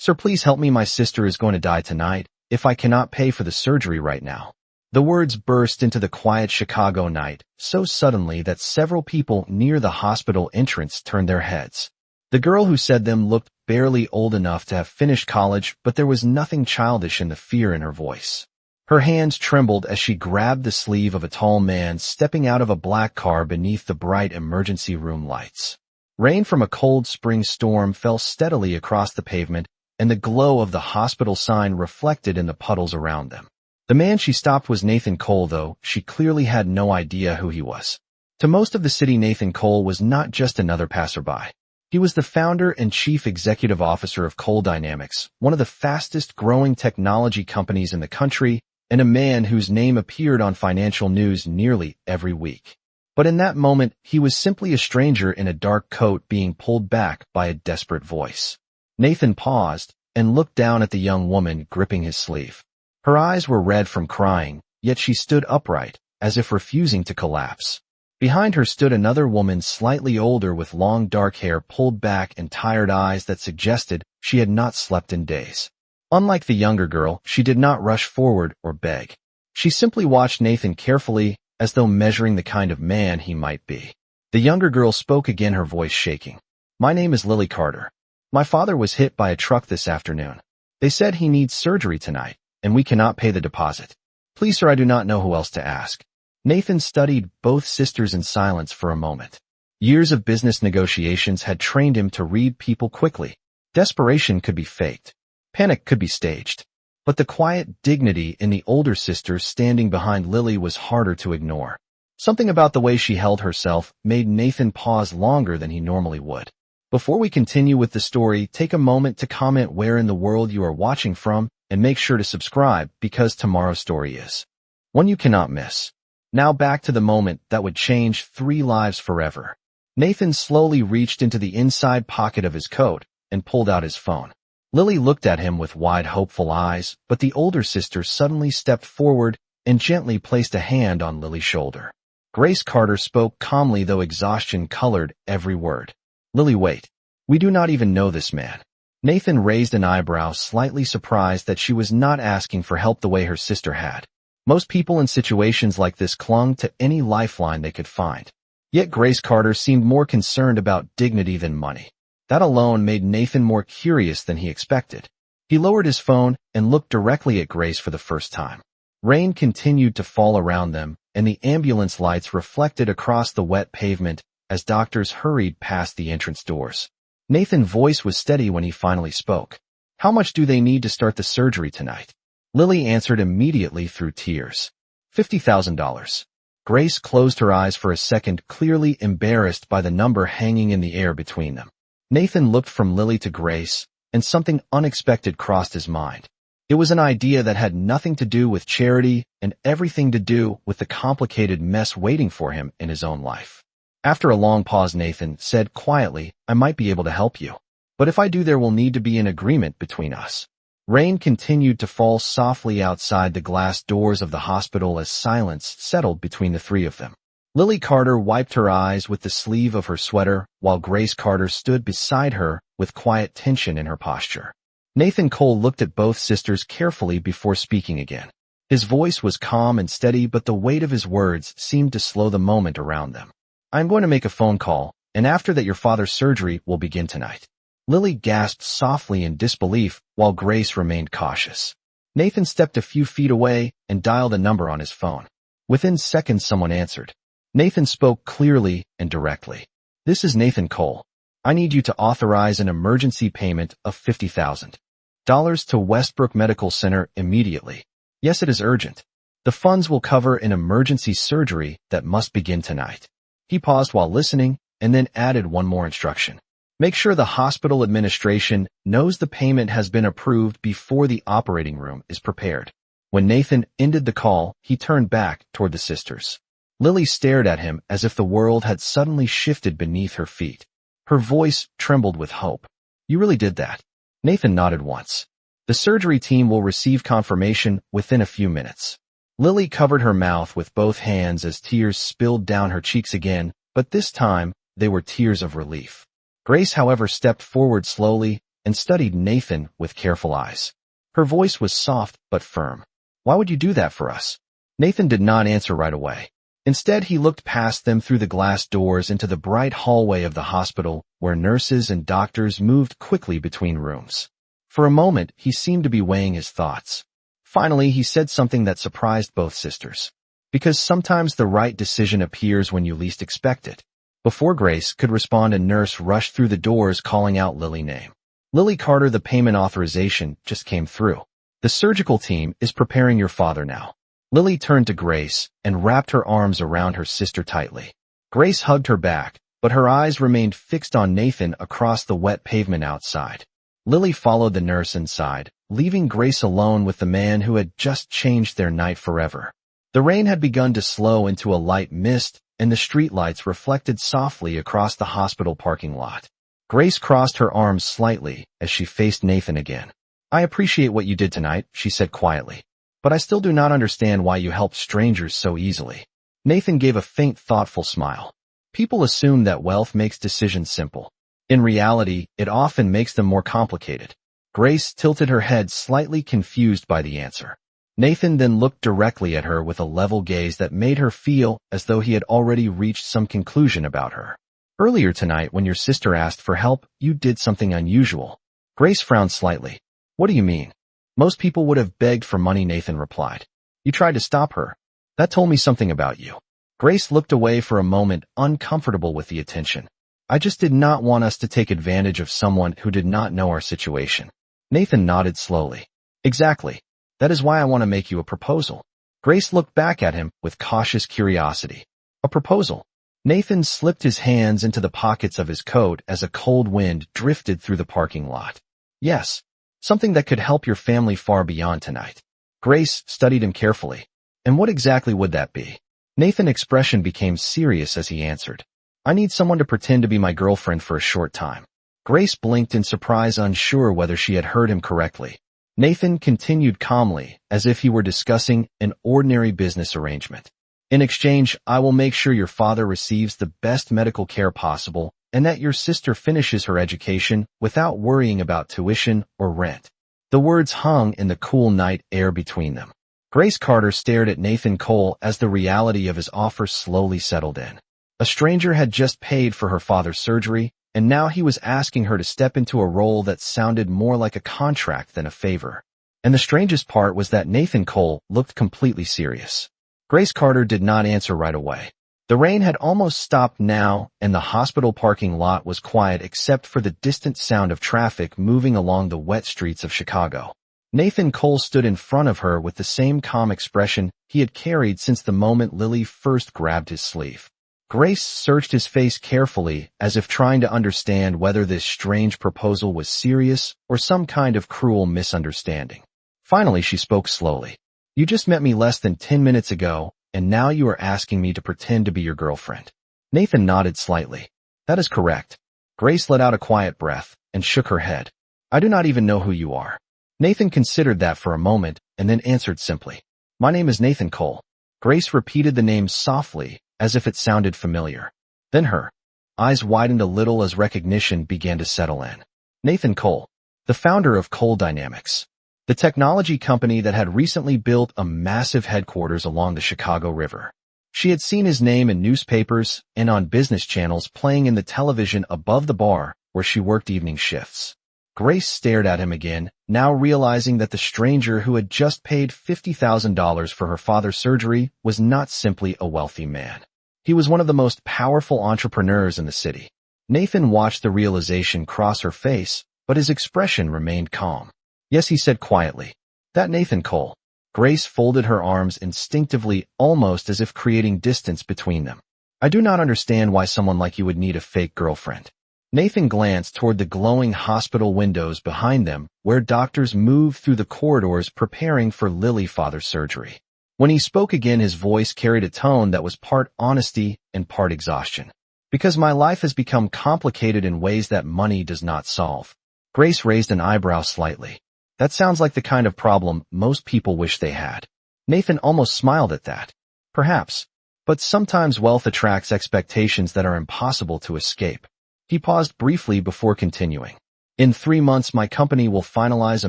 "Sir, please help me. My sister is going to die tonight if I cannot pay for the surgery right now." The words burst into the quiet Chicago night so suddenly that several people near the hospital entrance turned their heads. The girl who said them looked barely old enough to have finished college, but there was nothing childish in the fear in her voice. Her hands trembled as she grabbed the sleeve of a tall man stepping out of a black car beneath the bright emergency room lights. Rain from a cold spring storm fell steadily across the pavement, and the glow of the hospital sign reflected in the puddles around them. The man she stopped was Nathan Cole, though she clearly had no idea who he was. To most of the city, Nathan Cole was not just another passerby. He was the founder and chief executive officer of Cole Dynamics, one of the fastest-growing technology companies in the country, and a man whose name appeared on financial news nearly every week. But in that moment, he was simply a stranger in a dark coat being pulled back by a desperate voice. Nathan paused and looked down at the young woman gripping his sleeve. Her eyes were red from crying, yet she stood upright, as if refusing to collapse. Behind her stood another woman slightly older with long dark hair pulled back and tired eyes that suggested she had not slept in days. Unlike the younger girl, she did not rush forward or beg. She simply watched Nathan carefully, as though measuring the kind of man he might be. The younger girl spoke again, her voice shaking. "My name is Lily Carter. My father was hit by a truck this afternoon. They said he needs surgery tonight, and we cannot pay the deposit. Please, sir, I do not know who else to ask." Nathan studied both sisters in silence for a moment. Years of business negotiations had trained him to read people quickly. Desperation could be faked. Panic could be staged. But the quiet dignity in the older sister standing behind Lily was harder to ignore. Something about the way she held herself made Nathan pause longer than he normally would. Before we continue with the story, take a moment to comment where in the world you are watching from, and make sure to subscribe because tomorrow's story is one you cannot miss. Now back to the moment that would change 3 lives forever. Nathan slowly reached into the inside pocket of his coat and pulled out his phone. Lily looked at him with wide, hopeful eyes, but the older sister suddenly stepped forward and gently placed a hand on Lily's shoulder. Grace Carter spoke calmly, though exhaustion colored every word. "Lily, wait. We do not even know this man." Nathan raised an eyebrow, slightly surprised that she was not asking for help the way her sister had. Most people in situations like this clung to any lifeline they could find. Yet Grace Carter seemed more concerned about dignity than money. That alone made Nathan more curious than he expected. He lowered his phone and looked directly at Grace for the first time. Rain continued to fall around them, and the ambulance lights reflected across the wet pavement as doctors hurried past the entrance doors. Nathan's voice was steady when he finally spoke. "How much do they need to start the surgery tonight?" Lily answered immediately through tears. $50,000. Grace closed her eyes for a second, clearly embarrassed by the number hanging in the air between them. Nathan looked from Lily to Grace, and something unexpected crossed his mind. It was an idea that had nothing to do with charity and everything to do with the complicated mess waiting for him in his own life. After a long pause, Nathan said quietly, "I might be able to help you. But if I do, there will need to be an agreement between us." Rain continued to fall softly outside the glass doors of the hospital as silence settled between the 3 of them. Lily Carter wiped her eyes with the sleeve of her sweater, while Grace Carter stood beside her with quiet tension in her posture. Nathan Cole looked at both sisters carefully before speaking again. His voice was calm and steady, but the weight of his words seemed to slow the moment around them. "I'm going to make a phone call, and after that your father's surgery will begin tonight." Lily gasped softly in disbelief, while Grace remained cautious. Nathan stepped a few feet away and dialed a number on his phone. Within seconds, someone answered. Nathan spoke clearly and directly. "This is Nathan Cole. I need you to authorize an emergency payment of $50,000 to Westbrook Medical Center immediately. Yes, it is urgent. The funds will cover an emergency surgery that must begin tonight." He paused while listening and then added one more instruction. "Make sure the hospital administration knows the payment has been approved before the operating room is prepared." When Nathan ended the call, he turned back toward the sisters. Lily stared at him as if the world had suddenly shifted beneath her feet. Her voice trembled with hope. "You really did that?" Nathan nodded once. "The surgery team will receive confirmation within a few minutes." Lily covered her mouth with both hands as tears spilled down her cheeks again, but this time they were tears of relief. Grace, however, stepped forward slowly, and studied Nathan with careful eyes. Her voice was soft but firm. "Why would you do that for us?" Nathan did not answer right away. Instead, he looked past them through the glass doors into the bright hallway of the hospital, where nurses and doctors moved quickly between rooms. For a moment, he seemed to be weighing his thoughts. Finally, he said something that surprised both sisters. "Because sometimes the right decision appears when you least expect it." Before Grace could respond, a nurse rushed through the doors calling out Lily's name. "Lily Carter, the payment authorization just came through. The surgical team is preparing your father now." Lily turned to Grace and wrapped her arms around her sister tightly. Grace hugged her back, but her eyes remained fixed on Nathan across the wet pavement outside. Lily followed the nurse inside, leaving Grace alone with the man who had just changed their night forever. The rain had begun to slow into a light mist, and the streetlights reflected softly across the hospital parking lot. Grace crossed her arms slightly as she faced Nathan again. "I appreciate what you did tonight," she said quietly. "But I still do not understand why you help strangers so easily." Nathan gave a faint, thoughtful smile. "People assume that wealth makes decisions simple. In reality, it often makes them more complicated." Grace tilted her head, slightly confused by the answer. Nathan then looked directly at her with a level gaze that made her feel as though he had already reached some conclusion about her. "Earlier tonight, when your sister asked for help, you did something unusual." Grace frowned slightly. "What do you mean?" "Most people would have begged for money," Nathan replied. "You tried to stop her. That told me something about you." Grace looked away for a moment, uncomfortable with the attention. "I just did not want us to take advantage of someone who did not know our situation." Nathan nodded slowly. "Exactly. That is why I want to make you a proposal." Grace looked back at him with cautious curiosity. "A proposal?" Nathan slipped his hands into the pockets of his coat as a cold wind drifted through the parking lot. "Yes. Something that could help your family far beyond tonight." Grace studied him carefully. "And what exactly would that be?" Nathan's expression became serious as he answered. "I need someone to pretend to be my girlfriend for a short time." Grace blinked in surprise, unsure whether she had heard him correctly. Nathan continued calmly, as if he were discussing an ordinary business arrangement. "In exchange, I will make sure your father receives the best medical care possible, and that your sister finishes her education without worrying about tuition or rent." The words hung in the cool night air between them. Grace Carter stared at Nathan Cole as the reality of his offer slowly settled in. A stranger had just paid for her father's surgery, and now he was asking her to step into a role that sounded more like a contract than a favor. And the strangest part was that Nathan Cole looked completely serious. Grace Carter did not answer right away. The rain had almost stopped now, and the hospital parking lot was quiet except for the distant sound of traffic moving along the wet streets of Chicago. Nathan Cole stood in front of her with the same calm expression he had carried since the moment Lily first grabbed his sleeve. Grace searched his face carefully, as if trying to understand whether this strange proposal was serious or some kind of cruel misunderstanding. Finally, she spoke slowly. "You just met me less than 10 minutes ago, and now you are asking me to pretend to be your girlfriend." Nathan nodded slightly. "That is correct." Grace let out a quiet breath and shook her head. "I do not even know who you are." Nathan considered that for a moment and then answered simply. "My name is Nathan Cole." Grace repeated the name softly, as if it sounded familiar. Then her eyes widened a little as recognition began to settle in. Nathan Cole, the founder of Cole Dynamics, the technology company that had recently built a massive headquarters along the Chicago River. She had seen his name in newspapers and on business channels playing in the television above the bar where she worked evening shifts. Grace stared at him again, now realizing that the stranger who had just paid $50,000 for her father's surgery was not simply a wealthy man. He was one of the most powerful entrepreneurs in the city. Nathan watched the realization cross her face, but his expression remained calm. "Yes," he said quietly. "That Nathan Cole." Grace folded her arms instinctively, almost as if creating distance between them. "I do not understand why someone like you would need a fake girlfriend." Nathan glanced toward the glowing hospital windows behind them, where doctors moved through the corridors preparing for Lily's father's surgery. When he spoke again, his voice carried a tone that was part honesty and part exhaustion. "Because my life has become complicated in ways that money does not solve." Grace raised an eyebrow slightly. "That sounds like the kind of problem most people wish they had." Nathan almost smiled at that. "Perhaps. But sometimes wealth attracts expectations that are impossible to escape." He paused briefly before continuing. In 3 months, my company will finalize a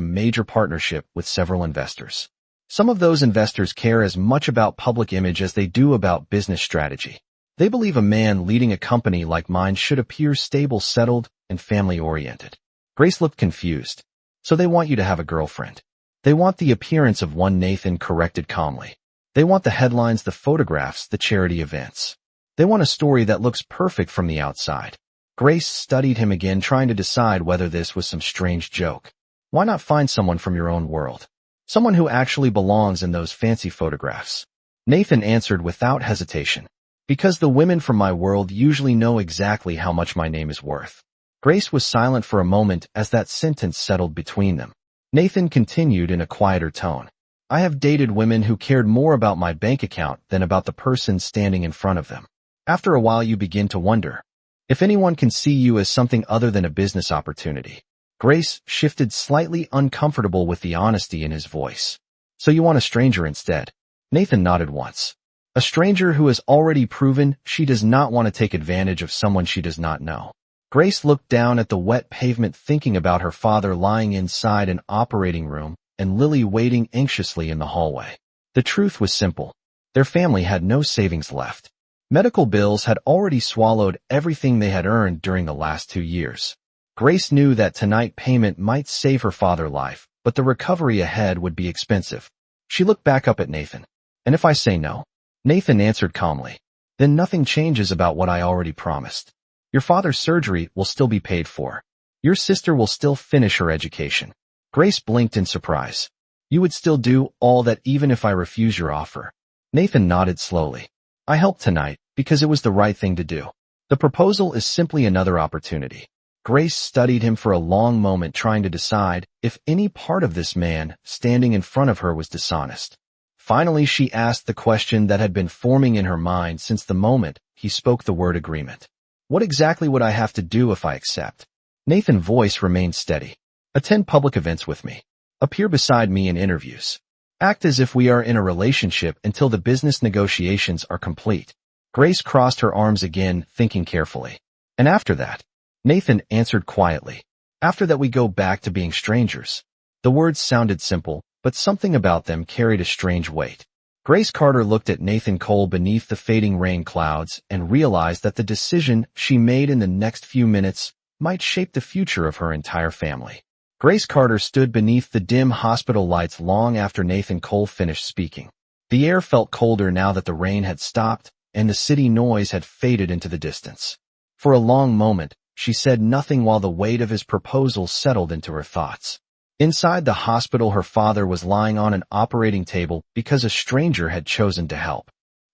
major partnership with several investors. Some of those investors care as much about public image as they do about business strategy. They believe a man leading a company like mine should appear stable, settled, and family-oriented. Grace looked confused. So they want you to have a girlfriend. They want the appearance of one, Nathan corrected calmly. They want the headlines, the photographs, the charity events. They want a story that looks perfect from the outside. Grace studied him again, trying to decide whether this was some strange joke. Why not find someone from your own world? Someone who actually belongs in those fancy photographs. Nathan answered without hesitation. Because the women from my world usually know exactly how much my name is worth. Grace was silent for a moment as that sentence settled between them. Nathan continued in a quieter tone. I have dated women who cared more about my bank account than about the person standing in front of them. After a while you begin to wonder if anyone can see you as something other than a business opportunity. Grace shifted, slightly uncomfortable with the honesty in his voice. So you want a stranger instead? Nathan nodded once. A stranger who has already proven she does not want to take advantage of someone she does not know. Grace looked down at the wet pavement, thinking about her father lying inside an operating room and Lily waiting anxiously in the hallway. The truth was simple. Their family had no savings left. Medical bills had already swallowed everything they had earned during the last 2 years. Grace knew that tonight payment might save her father's life, but the recovery ahead would be expensive. She looked back up at Nathan. And if I say no? Nathan answered calmly. Then nothing changes about what I already promised. Your father's surgery will still be paid for. Your sister will still finish her education. Grace blinked in surprise. You would still do all that even if I refuse your offer? Nathan nodded slowly. I helped tonight because it was the right thing to do. The proposal is simply another opportunity. Grace studied him for a long moment, trying to decide if any part of this man standing in front of her was dishonest. Finally, she asked the question that had been forming in her mind since the moment he spoke the word agreement. What exactly would I have to do if I accept? Nathan's voice remained steady. Attend public events with me. Appear beside me in interviews. Act as if we are in a relationship until the business negotiations are complete. Grace crossed her arms again, thinking carefully. And after that? Nathan answered quietly. After that we go back to being strangers. The words sounded simple, but something about them carried a strange weight. Grace Carter looked at Nathan Cole beneath the fading rain clouds and realized that the decision she made in the next few minutes might shape the future of her entire family. Grace Carter stood beneath the dim hospital lights long after Nathan Cole finished speaking. The air felt colder now that the rain had stopped and the city noise had faded into the distance. For a long moment, she said nothing while the weight of his proposal settled into her thoughts. Inside the hospital, her father was lying on an operating table because a stranger had chosen to help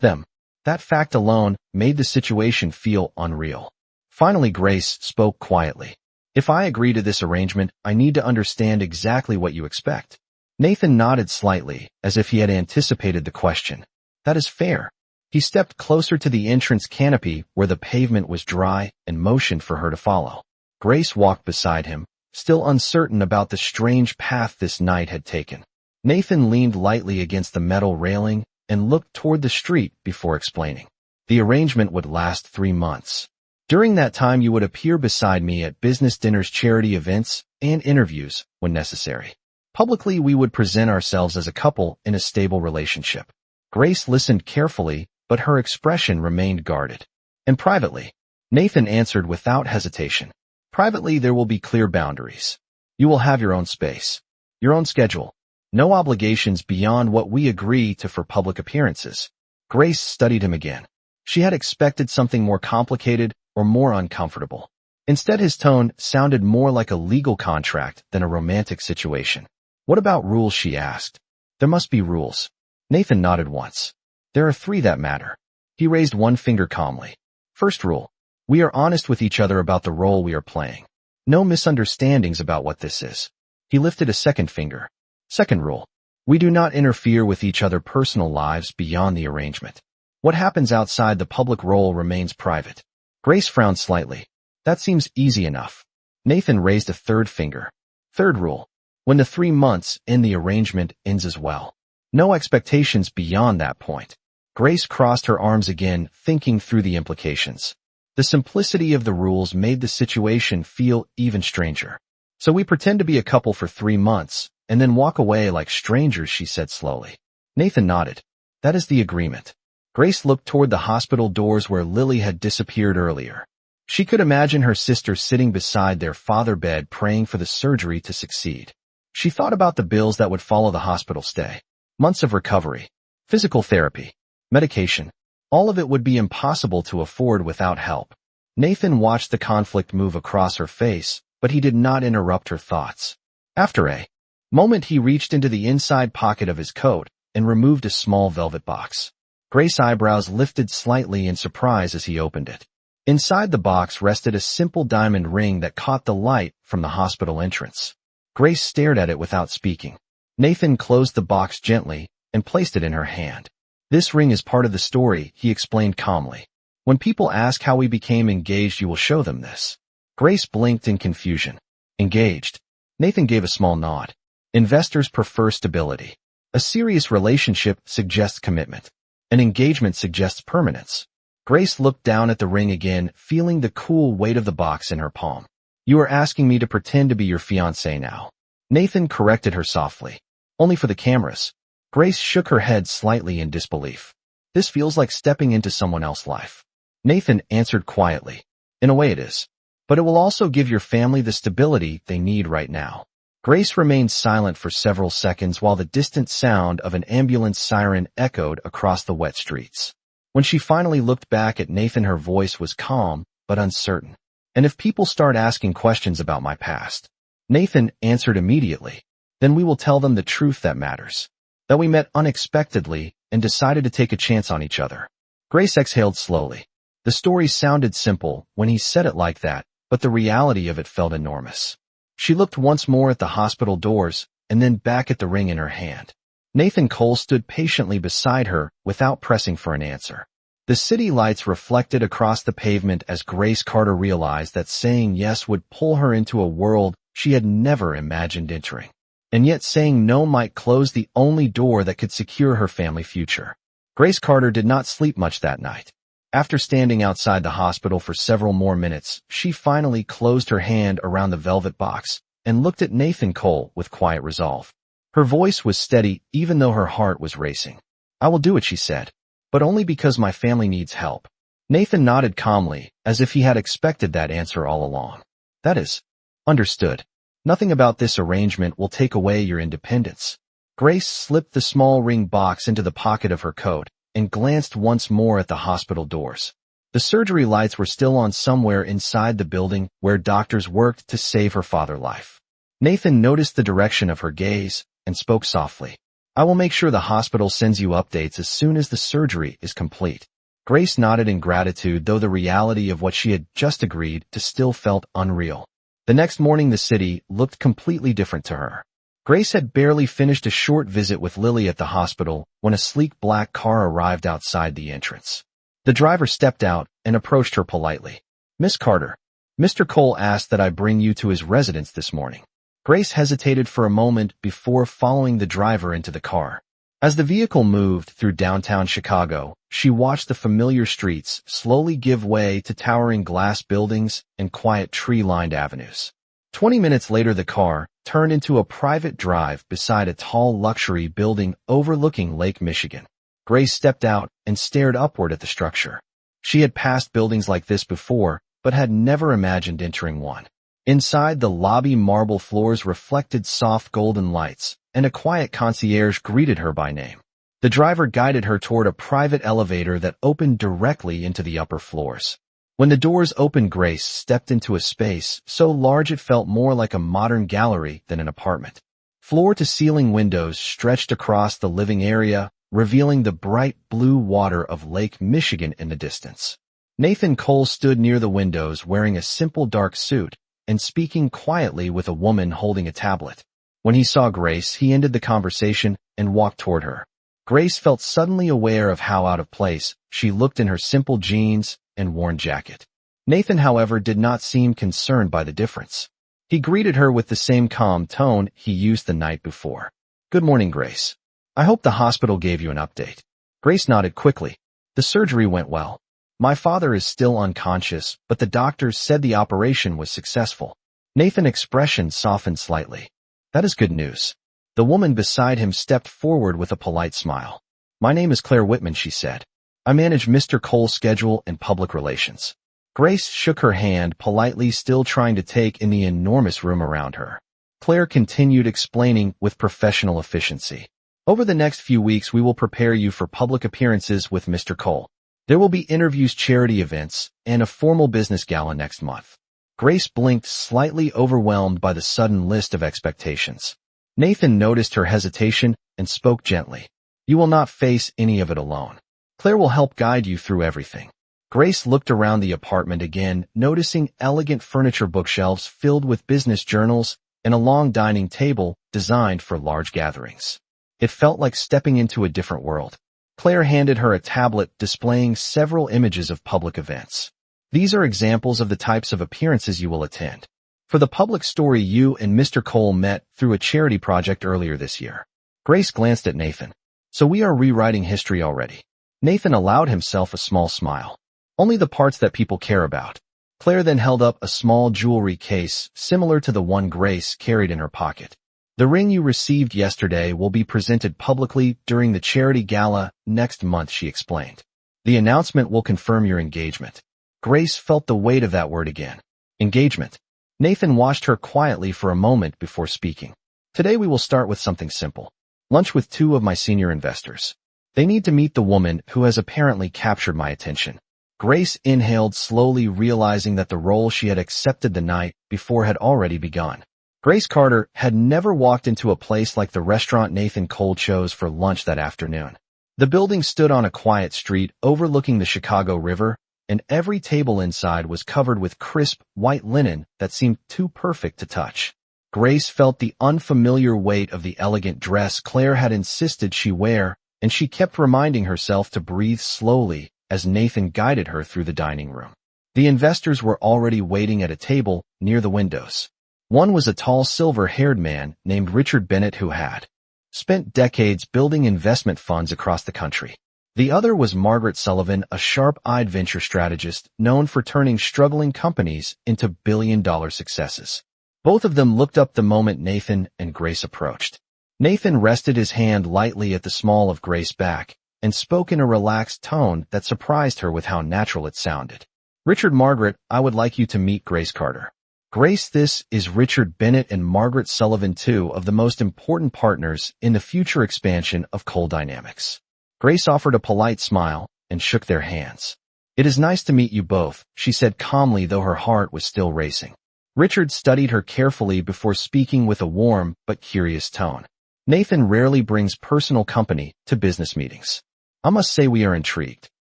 them. That fact alone made the situation feel unreal. Finally, Grace spoke quietly. If I agree to this arrangement, I need to understand exactly what you expect. Nathan nodded slightly, as if he had anticipated the question. That is fair. He stepped closer to the entrance canopy where the pavement was dry and motioned for her to follow. Grace walked beside him, still uncertain about the strange path this night had taken. Nathan leaned lightly against the metal railing and looked toward the street before explaining. The arrangement would last 3 months. During that time you would appear beside me at business dinners, charity events, and interviews when necessary. Publicly we would present ourselves as a couple in a stable relationship. Grace listened carefully, but her expression remained guarded. And privately? Nathan answered without hesitation. Privately there will be clear boundaries. You will have your own space, your own schedule. No obligations beyond what we agree to for public appearances. Grace studied him again. She had expected something more complicated or more uncomfortable. Instead, his tone sounded more like a legal contract than a romantic situation. What about rules, she asked. There must be rules. Nathan nodded once. There are 3 that matter. He raised one finger calmly. First rule. We are honest with each other about the role we are playing. No misunderstandings about what this is. He lifted a second finger. Second rule. We do not interfere with each other's personal lives beyond the arrangement. What happens outside the public role remains private. Grace frowned slightly. That seems easy enough. Nathan raised a third finger. Third rule. When the 3 months in the arrangement ends as well. No expectations beyond that point. Grace crossed her arms again, thinking through the implications. The simplicity of the rules made the situation feel even stranger. So we pretend to be a couple for 3 months, and then walk away like strangers, she said slowly. Nathan nodded. That is the agreement. Grace looked toward the hospital doors where Lily had disappeared earlier. She could imagine her sister sitting beside their father bed praying for the surgery to succeed. She thought about the bills that would follow the hospital stay. Months of recovery, physical therapy, medication. All of it would be impossible to afford without help. Nathan watched the conflict move across her face, but he did not interrupt her thoughts. After a moment, he reached into the inside pocket of his coat and removed a small velvet box. Grace's eyebrows lifted slightly in surprise as he opened it. Inside the box rested a simple diamond ring that caught the light from the hospital entrance. Grace stared at it without speaking. Nathan closed the box gently and placed it in her hand. This ring is part of the story, he explained calmly. When people ask how we became engaged, you will show them this. Grace blinked in confusion. Engaged? Nathan gave a small nod. Investors prefer stability. A serious relationship suggests commitment. An engagement suggests permanence. Grace looked down at the ring again, feeling the cool weight of the box in her palm. You are asking me to pretend to be your fiancé now. Nathan corrected her softly. Only for the cameras. Grace shook her head slightly in disbelief. This feels like stepping into someone else's life. Nathan answered quietly. In a way it is. But it will also give your family the stability they need right now. Grace remained silent for several seconds while the distant sound of an ambulance siren echoed across the wet streets. When she finally looked back at Nathan, her voice was calm but uncertain. And if people start asking questions about my past? Nathan answered immediately. Then we will tell them the truth that matters. That we met unexpectedly and decided to take a chance on each other. Grace exhaled slowly. The story sounded simple when he said it like that, but the reality of it felt enormous. She looked once more at the hospital doors and then back at the ring in her hand. Nathan Cole stood patiently beside her without pressing for an answer. The city lights reflected across the pavement as Grace Carter realized that saying yes would pull her into a world she had never imagined entering. And yet saying no might close the only door that could secure her family future. Grace Carter did not sleep much that night. After standing outside the hospital for several more minutes, she finally closed her hand around the velvet box and looked at Nathan Cole with quiet resolve. Her voice was steady even though her heart was racing. I will do it, she said, but only because my family needs help. Nathan nodded calmly, as if he had expected that answer all along. That is understood. Nothing about this arrangement will take away your independence. Grace slipped the small ring box into the pocket of her coat and glanced once more at the hospital doors. The surgery lights were still on somewhere inside the building where doctors worked to save her father's life. Nathan noticed the direction of her gaze and spoke softly. I will make sure the hospital sends you updates as soon as the surgery is complete. Grace nodded in gratitude, though the reality of what she had just agreed to still felt unreal. The next morning the city looked completely different to her. Grace had barely finished a short visit with Lily at the hospital when a sleek black car arrived outside the entrance. The driver stepped out and approached her politely. Miss Carter, Mr. Cole asked that I bring you to his residence this morning. Grace hesitated for a moment before following the driver into the car. As the vehicle moved through downtown Chicago, she watched the familiar streets slowly give way to towering glass buildings and quiet tree-lined avenues. 20 minutes later, the car turned into a private drive beside a tall luxury building overlooking Lake Michigan. Grace stepped out and stared upward at the structure. She had passed buildings like this before, but had never imagined entering one. Inside, the lobby marble floors reflected soft golden lights, and a quiet concierge greeted her by name. The driver guided her toward a private elevator that opened directly into the upper floors. When the doors opened, Grace stepped into a space so large it felt more like a modern gallery than an apartment. Floor-to-ceiling windows stretched across the living area, revealing the bright blue water of Lake Michigan in the distance. Nathan Cole stood near the windows wearing a simple dark suit and speaking quietly with a woman holding a tablet. When he saw Grace, he ended the conversation and walked toward her. Grace felt suddenly aware of how out of place she looked in her simple jeans and worn jacket. Nathan, however, did not seem concerned by the difference. He greeted her with the same calm tone he used the night before. Good morning, Grace. I hope the hospital gave you an update. Grace nodded quickly. The surgery went well. My father is still unconscious, but the doctors said the operation was successful. Nathan's expression softened slightly. That is good news. The woman beside him stepped forward with a polite smile. My name is Claire Whitman, she said. I manage Mr. Cole's schedule and public relations. Grace shook her hand politely, still trying to take in the enormous room around her. Claire continued explaining with professional efficiency. Over the next few weeks, we will prepare you for public appearances with Mr. Cole. There will be interviews, charity events, and a formal business gala next month. Grace blinked, slightly overwhelmed by the sudden list of expectations. Nathan noticed her hesitation and spoke gently. You will not face any of it alone. Claire will help guide you through everything. Grace looked around the apartment again, noticing elegant furniture, bookshelves filled with business journals, and a long dining table designed for large gatherings. It felt like stepping into a different world. Claire handed her a tablet displaying several images of public events. These are examples of the types of appearances you will attend. For the public story, you and Mr. Cole met through a charity project earlier this year. Grace glanced at Nathan. So we are rewriting history already. Nathan allowed himself a small smile. Only the parts that people care about. Claire then held up a small jewelry case similar to the one Grace carried in her pocket. The ring you received yesterday will be presented publicly during the charity gala next month, she explained. The announcement will confirm your engagement. Grace felt the weight of that word again. Engagement. Nathan watched her quietly for a moment before speaking. Today we will start with something simple. Lunch with two of my senior investors. They need to meet the woman who has apparently captured my attention. Grace inhaled slowly, realizing that the role she had accepted the night before had already begun. Grace Carter had never walked into a place like the restaurant Nathan Cole chose for lunch that afternoon. The building stood on a quiet street overlooking the Chicago River, and every table inside was covered with crisp, white linen that seemed too perfect to touch. Grace felt the unfamiliar weight of the elegant dress Claire had insisted she wear, and she kept reminding herself to breathe slowly as Nathan guided her through the dining room. The investors were already waiting at a table near the windows. One was a tall, silver-haired man named Richard Bennett who had spent decades building investment funds across the country. The other was Margaret Sullivan, a sharp-eyed venture strategist known for turning struggling companies into billion-dollar successes. Both of them looked up the moment Nathan and Grace approached. Nathan rested his hand lightly at the small of Grace's back and spoke in a relaxed tone that surprised her with how natural it sounded. Richard, Margaret, I would like you to meet Grace Carter. Grace, this is Richard Bennett and Margaret Sullivan, two of the most important partners in the future expansion of Cole Dynamics. Grace offered a polite smile and shook their hands. It is nice to meet you both, she said calmly, though her heart was still racing. Richard studied her carefully before speaking with a warm but curious tone. Nathan rarely brings personal company to business meetings. I must say we are intrigued.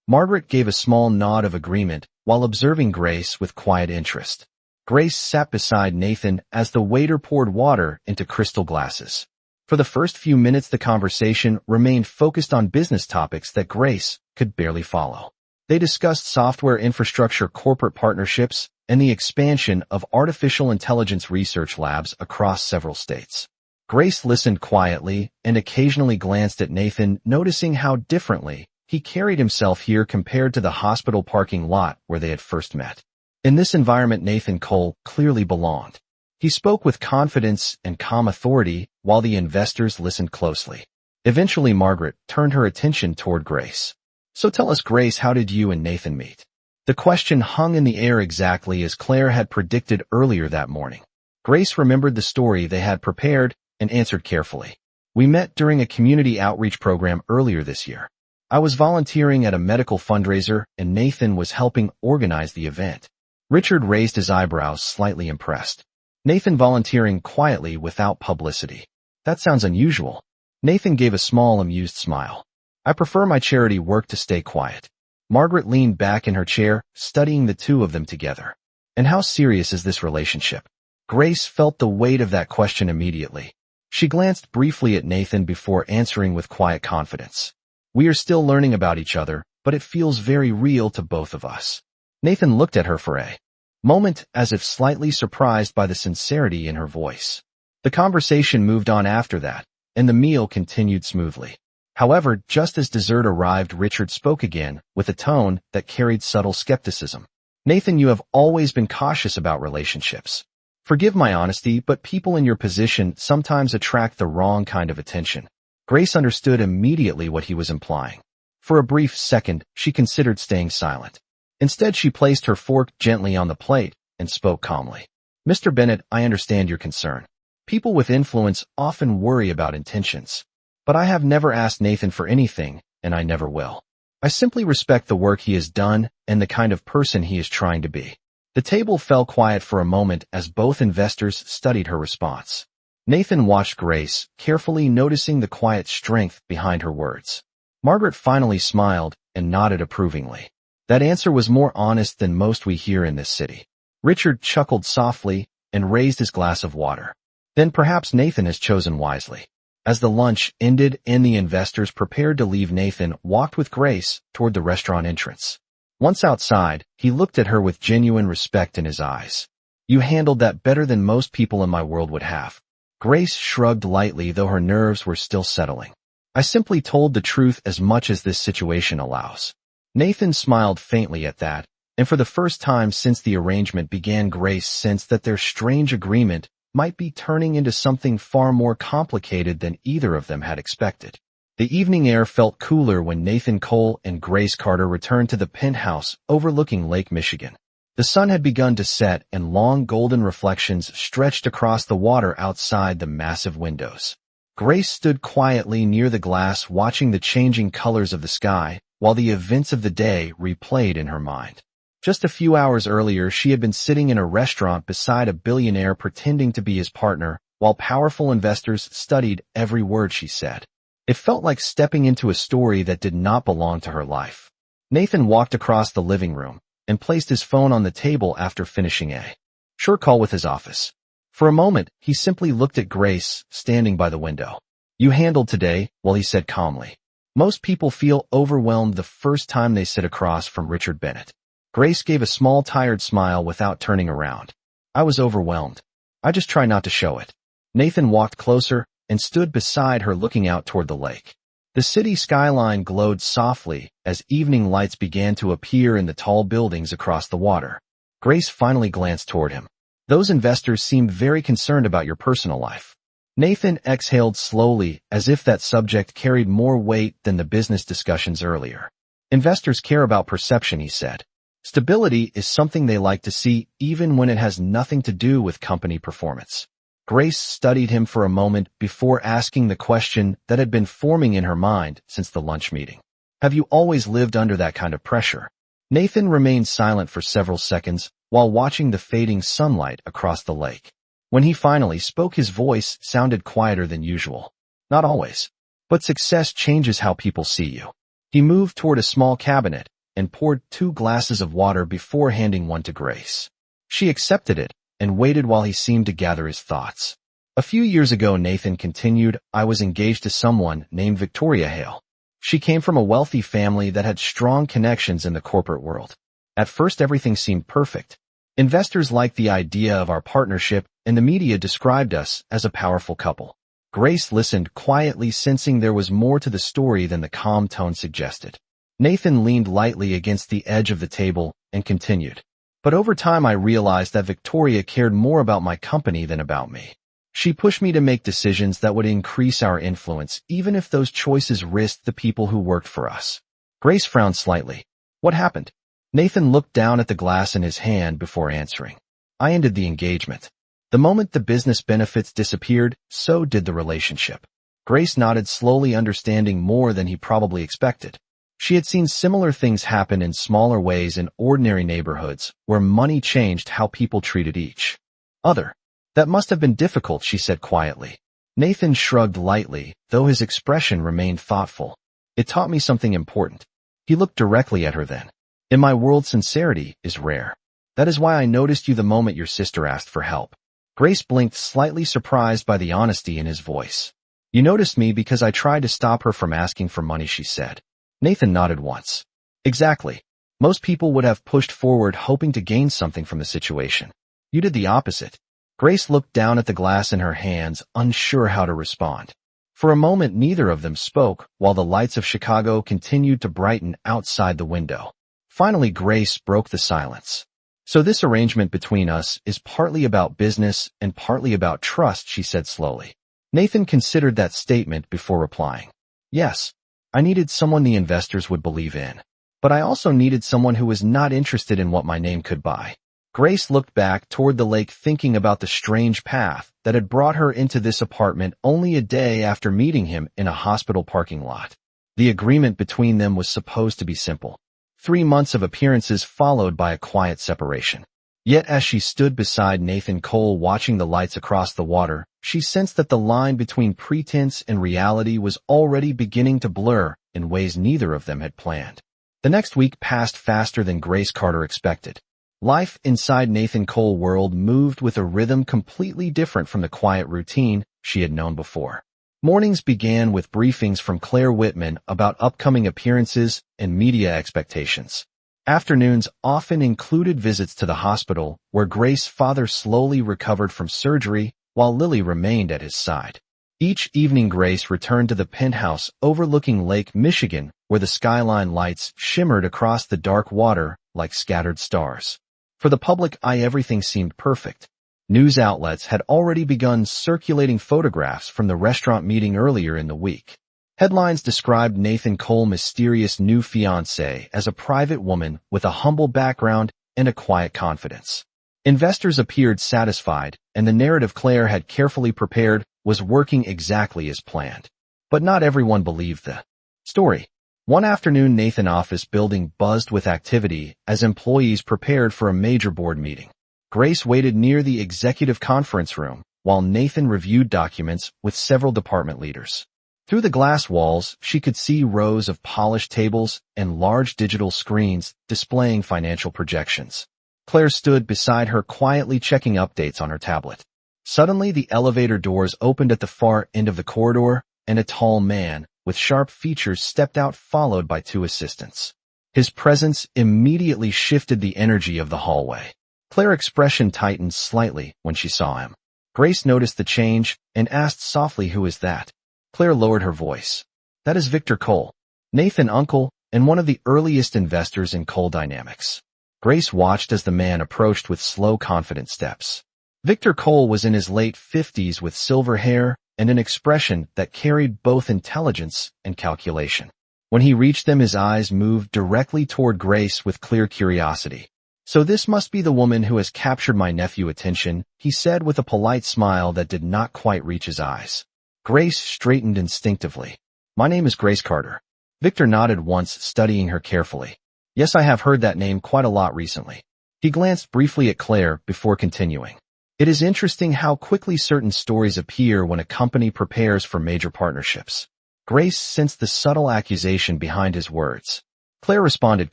Margaret gave a small nod of agreement while observing Grace with quiet interest. Grace sat beside Nathan as the waiter poured water into crystal glasses. For the first few minutes, the conversation remained focused on business topics that Grace could barely follow. They discussed software infrastructure, corporate partnerships, and the expansion of artificial intelligence research labs across several states. Grace listened quietly and occasionally glanced at Nathan, noticing how differently he carried himself here compared to the hospital parking lot where they had first met. In this environment, Nathan Cole clearly belonged. He spoke with confidence and calm authority while the investors listened closely. Eventually, Margaret turned her attention toward Grace. So tell us, Grace, how did you and Nathan meet? The question hung in the air exactly as Claire had predicted earlier that morning. Grace remembered the story they had prepared and answered carefully. We met during a community outreach program earlier this year. I was volunteering at a medical fundraiser and Nathan was helping organize the event. Richard raised his eyebrows, slightly impressed. Nathan volunteering quietly without publicity. That sounds unusual. Nathan gave a small, amused smile. I prefer my charity work to stay quiet. Margaret leaned back in her chair, studying the two of them together. And how serious is this relationship? Grace felt the weight of that question immediately. She glanced briefly at Nathan before answering with quiet confidence. We are still learning about each other, but it feels very real to both of us. Nathan looked at her for a moment, as if slightly surprised by the sincerity in her voice. The conversation moved on after that, and the meal continued smoothly. However, just as dessert arrived, Richard spoke again, with a tone that carried subtle skepticism. Nathan, you have always been cautious about relationships. Forgive my honesty, but people in your position sometimes attract the wrong kind of attention. Grace understood immediately what he was implying. For a brief second, she considered staying silent. Instead, she placed her fork gently on the plate and spoke calmly. Mr. Bennett, I understand your concern. People with influence often worry about intentions. But I have never asked Nathan for anything, and I never will. I simply respect the work he has done and the kind of person he is trying to be. The table fell quiet for a moment as both investors studied her response. Nathan watched Grace, carefully noticing the quiet strength behind her words. Margaret finally smiled and nodded approvingly. That answer was more honest than most we hear in this city. Richard chuckled softly and raised his glass of water. Then perhaps Nathan has chosen wisely. As the lunch ended and the investors prepared to leave, Nathan walked with Grace toward the restaurant entrance. Once outside, he looked at her with genuine respect in his eyes. You handled that better than most people in my world would have. Grace shrugged lightly, though her nerves were still settling. I simply told the truth as much as this situation allows. Nathan smiled faintly at that, and for the first time since the arrangement began, Grace sensed that their strange agreement might be turning into something far more complicated than either of them had expected. The evening air felt cooler when Nathan Cole and Grace Carter returned to the penthouse overlooking Lake Michigan. The sun had begun to set and long golden reflections stretched across the water outside the massive windows. Grace stood quietly near the glass watching the changing colors of the sky while the events of the day replayed in her mind. Just a few hours earlier, she had been sitting in a restaurant beside a billionaire pretending to be his partner, while powerful investors studied every word she said. It felt like stepping into a story that did not belong to her life. Nathan walked across the living room and placed his phone on the table after finishing a short call with his office. For a moment, he simply looked at Grace, standing by the window. You handled today, well, he said calmly. Most people feel overwhelmed the first time they sit across from Richard Bennett. Grace gave a small tired smile without turning around. I was overwhelmed. I just try not to show it. Nathan walked closer and stood beside her looking out toward the lake. The city skyline glowed softly as evening lights began to appear in the tall buildings across the water. Grace finally glanced toward him. Those investors seemed very concerned about your personal life. Nathan exhaled slowly as if that subject carried more weight than the business discussions earlier. Investors care about perception, he said. Stability is something they like to see even when it has nothing to do with company performance. Grace studied him for a moment before asking the question that had been forming in her mind since the lunch meeting. Have you always lived under that kind of pressure? Nathan remained silent for several seconds while watching the fading sunlight across the lake. When he finally spoke, his voice sounded quieter than usual. Not always. But success changes how people see you. He moved toward a small cabinet and poured 2 glasses of water before handing one to Grace. She accepted it and waited while he seemed to gather his thoughts. A few years ago, Nathan continued, I was engaged to someone named Victoria Hale. She came from a wealthy family that had strong connections in the corporate world. At first, everything seemed perfect. Investors liked the idea of our partnership, and the media described us as a powerful couple. Grace listened quietly, sensing there was more to the story than the calm tone suggested. Nathan leaned lightly against the edge of the table and continued. But over time I realized that Victoria cared more about my company than about me. She pushed me to make decisions that would increase our influence, even if those choices risked the people who worked for us. Grace frowned slightly. What happened? Nathan looked down at the glass in his hand before answering. I ended the engagement. The moment the business benefits disappeared, so did the relationship. Grace nodded slowly, understanding more than he probably expected. She had seen similar things happen in smaller ways in ordinary neighborhoods where money changed how people treated each other. That must have been difficult, she said quietly. Nathan shrugged lightly, though his expression remained thoughtful. It taught me something important. He looked directly at her then. In my world, sincerity is rare. That is why I noticed you the moment your sister asked for help. Grace blinked, slightly surprised by the honesty in his voice. You noticed me because I tried to stop her from asking for money, she said. Nathan nodded once. Exactly. Most people would have pushed forward hoping to gain something from the situation. You did the opposite. Grace looked down at the glass in her hands, unsure how to respond. For a moment, neither of them spoke, while the lights of Chicago continued to brighten outside the window. Finally, Grace broke the silence. So this arrangement between us is partly about business and partly about trust, she said slowly. Nathan considered that statement before replying. Yes, I needed someone the investors would believe in. But I also needed someone who was not interested in what my name could buy. Grace looked back toward the lake, thinking about the strange path that had brought her into this apartment only a day after meeting him in a hospital parking lot. The agreement between them was supposed to be simple. 3 months of appearances followed by a quiet separation. Yet as she stood beside Nathan Cole watching the lights across the water, she sensed that the line between pretense and reality was already beginning to blur in ways neither of them had planned. The next week passed faster than Grace Carter expected. Life inside Nathan Cole's world moved with a rhythm completely different from the quiet routine she had known before. Mornings began with briefings from Claire Whitman about upcoming appearances and media expectations. Afternoons often included visits to the hospital, where Grace's father slowly recovered from surgery while Lily remained at his side. Each evening Grace returned to the penthouse overlooking Lake Michigan, where the skyline lights shimmered across the dark water like scattered stars. For the public eye, everything seemed perfect. News outlets had already begun circulating photographs from the restaurant meeting earlier in the week. Headlines described Nathan Cole's mysterious new fiancée as a private woman with a humble background and a quiet confidence. Investors appeared satisfied, and the narrative Claire had carefully prepared was working exactly as planned. But not everyone believed the story. One afternoon, Nathan's office building buzzed with activity as employees prepared for a major board meeting. Grace waited near the executive conference room, while Nathan reviewed documents with several department leaders. Through the glass walls, she could see rows of polished tables and large digital screens displaying financial projections. Claire stood beside her, quietly checking updates on her tablet. Suddenly, the elevator doors opened at the far end of the corridor, and a tall man with sharp features stepped out, followed by 2 assistants. His presence immediately shifted the energy of the hallway. Claire's expression tightened slightly when she saw him. Grace noticed the change and asked softly, "Who is that?" Claire lowered her voice. "That is Victor Cole, Nathan's uncle and one of the earliest investors in Cole Dynamics." Grace watched as the man approached with slow, confident steps. Victor Cole was in his late 50s with silver hair and an expression that carried both intelligence and calculation. When he reached them, his eyes moved directly toward Grace with clear curiosity. "So this must be the woman who has captured my nephew's attention," he said with a polite smile that did not quite reach his eyes. Grace straightened instinctively. "My name is Grace Carter." Victor nodded once, studying her carefully. "Yes, I have heard that name quite a lot recently." He glanced briefly at Claire before continuing. "It is interesting how quickly certain stories appear when a company prepares for major partnerships." Grace sensed the subtle accusation behind his words. Claire responded